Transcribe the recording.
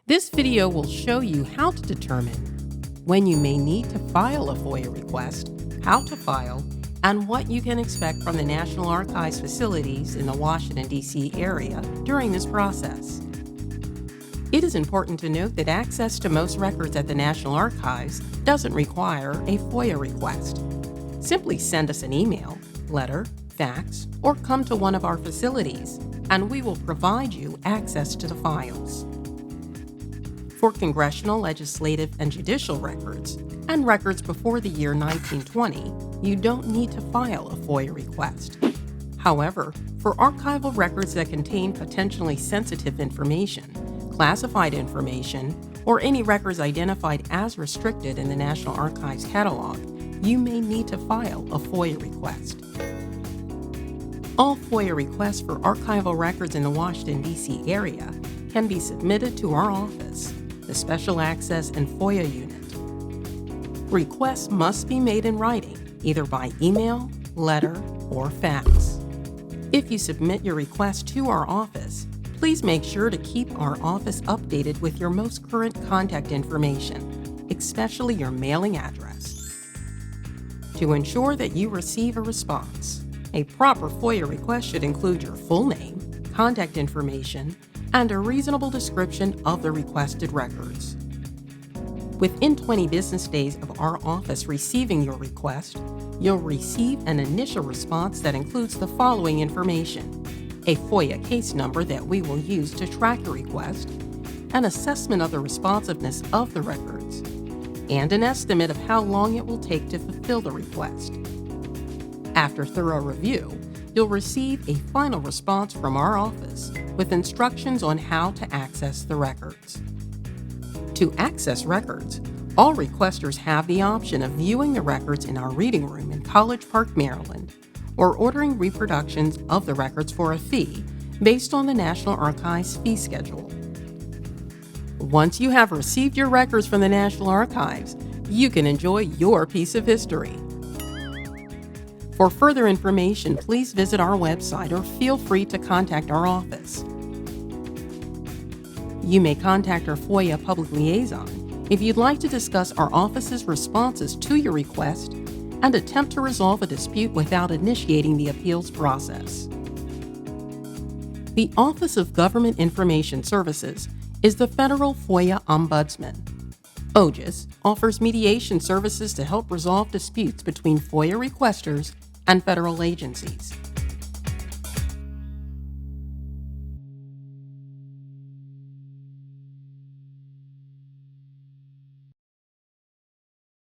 This video will show you how to determine when you may need to file a FOIA request, how to file, and what you can expect from the National Archives facilities in the Washington, D.C. area during this process. It is important to note that access to most records at the National Archives doesn't require a FOIA request. Simply send us an email, letter, fax, or come to one of our facilities, and we will provide you access to the files. For congressional, legislative, and judicial records, and records before the year 1920, you don't need to file a FOIA request. However, for archival records that contain potentially sensitive information, classified information, or any records identified as restricted in the National Archives catalog, you may need to file a FOIA request. All FOIA requests for archival records in the Washington, D.C. area can be submitted to our office, the Special Access and FOIA Unit. Requests must be made in writing, either by email, letter, or fax. If you submit your request to our office, please make sure to keep our office updated with your most current contact information, especially your mailing address. To ensure that you receive a response, a proper FOIA request should include your full name, contact information, and a reasonable description of the requested records. Within 20 business days of our office receiving your request, you'll receive an initial response that includes the following information: a FOIA case number that we will use to track your request, an assessment of the responsiveness of the records, and an estimate of how long it will take to fulfill the request. After thorough review, you'll receive a final response from our office with instructions on how to access the records. To access records, all requesters have the option of viewing the records in our reading room in College Park, Maryland, or ordering reproductions of the records for a fee based on the National Archives fee schedule. Once you have received your records from the National Archives, you can enjoy your piece of history. For further information, please visit our website or feel free to contact our office. You may contact our FOIA public liaison if you'd like to discuss our office's responses to your request and attempt to resolve a dispute without initiating the appeals process. The Office of Government Information Services is the Federal FOIA Ombudsman. OGIS offers mediation services to help resolve disputes between FOIA requesters and federal agencies.